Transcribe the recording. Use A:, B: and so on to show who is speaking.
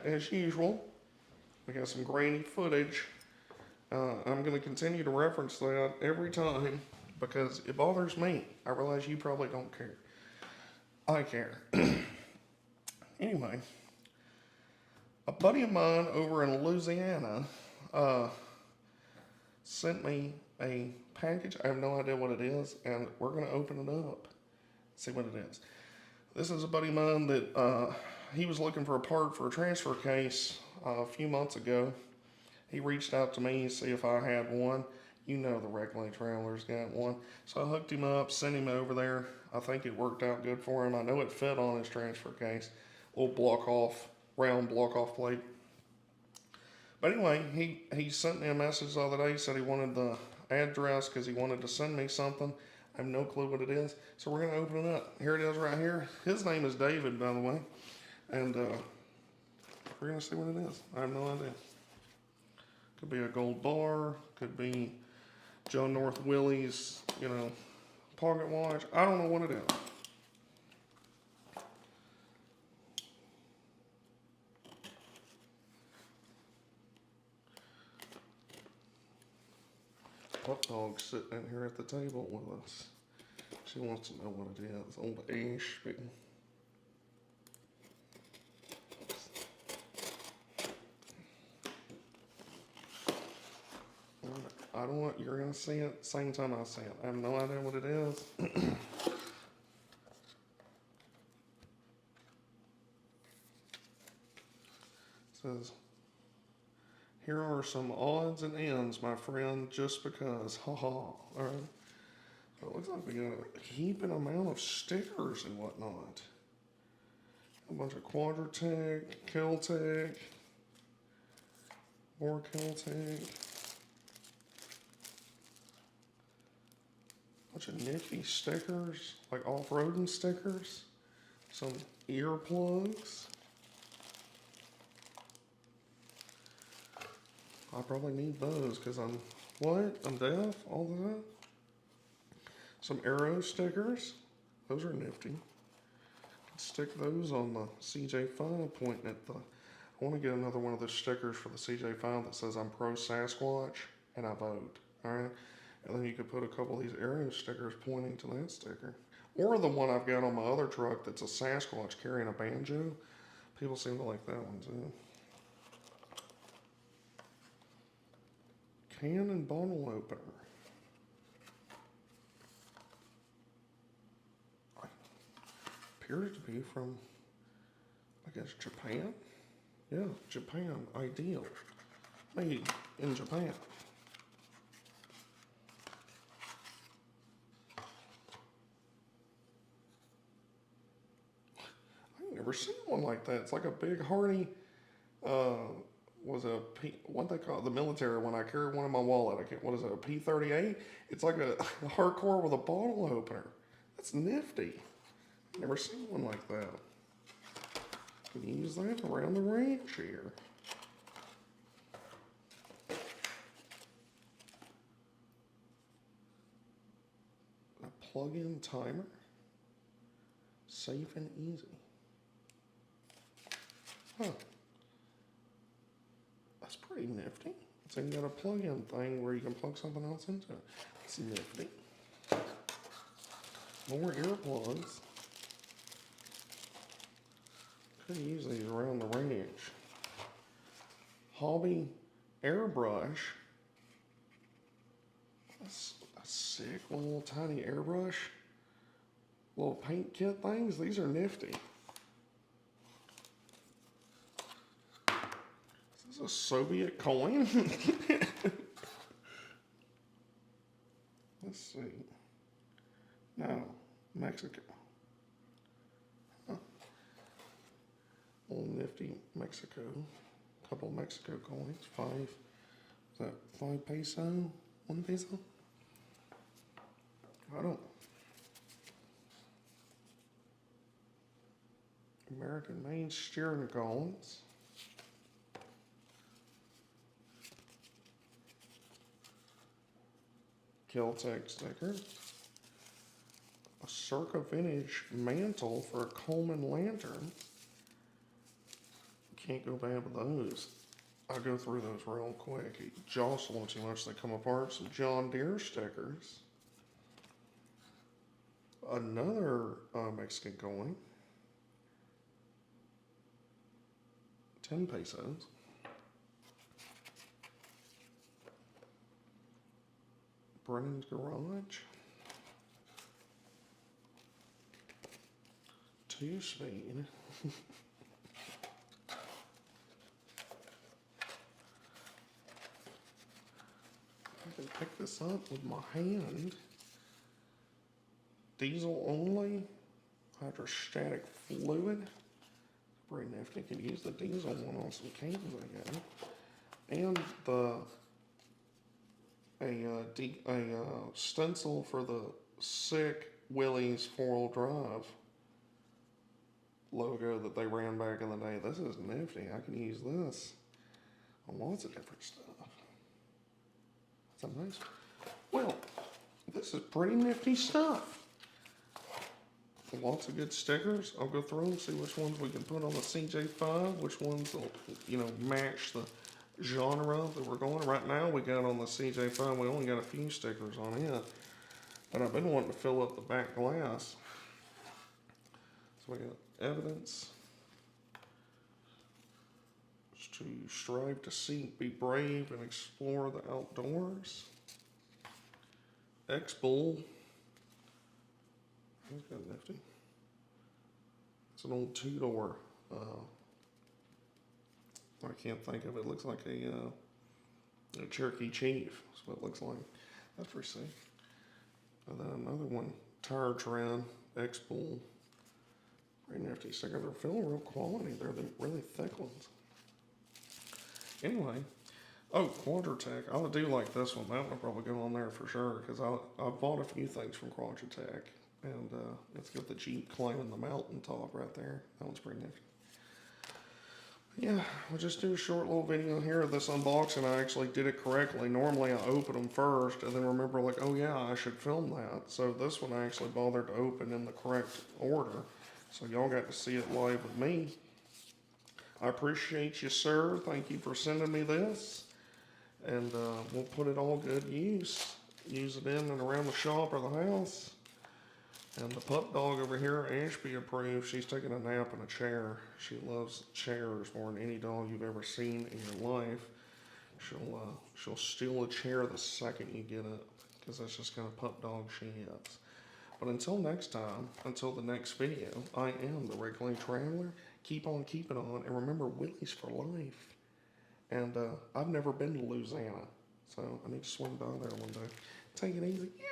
A: as usual, we got some grainy footage. I'm going to continue to reference that every time because it bothers me. I realize you probably don't care. I care. Anyway, a buddy of mine over in Louisiana uh, sent me a package. I have no idea what it is, and we're going to open it up, see what it is. This is a buddy of mine that he was looking for a part for a transfer case a few months ago. He reached out to me to see if I had one. You know the Reckley Traveler's got one. So I hooked him up, sent him over there. I think it worked out good for him. I know it fit on his transfer case. Little round block off plate. But anyway, he sent me a message the other day. He said he wanted the address because he wanted to send me something. I have no clue what it is. So we're going to open it up. Here it is right here. His name is David, by the way. And we're going to see what it is. I have no idea. Could be a gold bar. Could be John North Willys, pocket watch. I don't know what it is. Hot dog's sitting in here at the table with us. She wants to know what it is. Old Ashby. I don't want, you're going to see it same time I see it. I have no idea what it is. It says, here are some odds and ends, my friend, just because. Ha ha. All right. So it looks like we got a heaping amount of stickers and whatnot. A bunch of Quadratech, Keltec, more Keltec. Bunch of nifty stickers, like off-roading stickers. Some earplugs. I probably need those because I'm deaf all the time. Some arrow stickers. Those are nifty. Stick those on the CJ5 pointing at the. I want to get another one of those stickers for the CJ5 that says I'm pro Sasquatch and I vote. Alright? And then you could put a couple of these arrow stickers pointing to that sticker. Or the one I've got on my other truck that's a Sasquatch carrying a banjo. People seem to like that one too. Can and bottle opener. Appears to be from, I guess, Japan. Yeah, Japan. Ideal. Made in Japan. I've never seen one like that. It's like a big, hardy, what they call it, the military one. I carry one in my wallet. What is it, a P-38? It's like a hardcore with a bottle opener. That's nifty. Never seen one like that. Can use that around the ranch here. A plug-in timer. Safe and easy. Huh. That's pretty nifty. It's even got a plug-in thing where you can plug something else into it. It's nifty. More earplugs. Could use these around the ranch. Hobby airbrush. That's a sick little tiny airbrush. Little paint kit things. These are nifty. Is this a Soviet coin? Let's see. No, Mexico. Little nifty Mexico. Couple Mexico coins. Is that 5 peso? 1 peso? I don't. American made steering columns. Keltec sticker. A circa vintage mantle for a Coleman lantern. can't go bad with those. I'll go through those real quick. You jostle them too much, they come apart. Some John Deere stickers. Another Mexican coin. 10 pesos. Brennan's Garage. 2-speed. I can pick this up with my hand. Diesel only. Hydrostatic fluid. Pretty nifty. Could use the diesel one on some cans, I guess. And a stencil for the sick Willys 4-wheel drive logo that they ran back in the day. This is nifty. I can use this on lots of different stuff. That's a nice. Well, this is pretty nifty stuff. Lots of good stickers. I'll go through them, see which ones we can put on the CJ5, which ones will, match the genre that we're going. Right now, we got on the CJ5, we only got a few stickers on it. But I've been wanting to fill up the back glass. So we got evidence. To strive to seek, be brave, and explore the outdoors. X-Bull. That's kind of nifty. It's an old two-door. I can't think of it. It looks like a Cherokee Chief. That's what it looks like. That's pretty sick. And then another one, Tire Trend, X-Bull. Pretty nifty stickers. They're feeling real quality. They're the really thick ones. Anyway, Quadratech. I do like this one. That one will probably go on there for sure because I bought a few things from Quadratech. And it's got the Jeep climbing the mountaintop right there. That one's pretty nifty. Yeah, we'll just do a short little video here of this unboxing. I actually did it correctly. Normally I open them first and then remember like, oh yeah, I should film that. So this one I actually bothered to open in the correct order. So y'all got to see it live with me. I appreciate you, sir. Thank you for sending me this. And we'll put it all good use. Use it in and around the shop or the house. And the pup dog over here, Ashby approved. She's taking a nap in a chair. She loves chairs more than any dog you've ever seen in your life. She'll steal a chair the second you get it, because that's just kind of pup dog she is. But until next time, until the next video, I am the Wrigley Traveler. Keep on keeping on, and remember, Willys for life. And I've never been to Louisiana, so I need to swing by there one day. Take it easy. Yeah.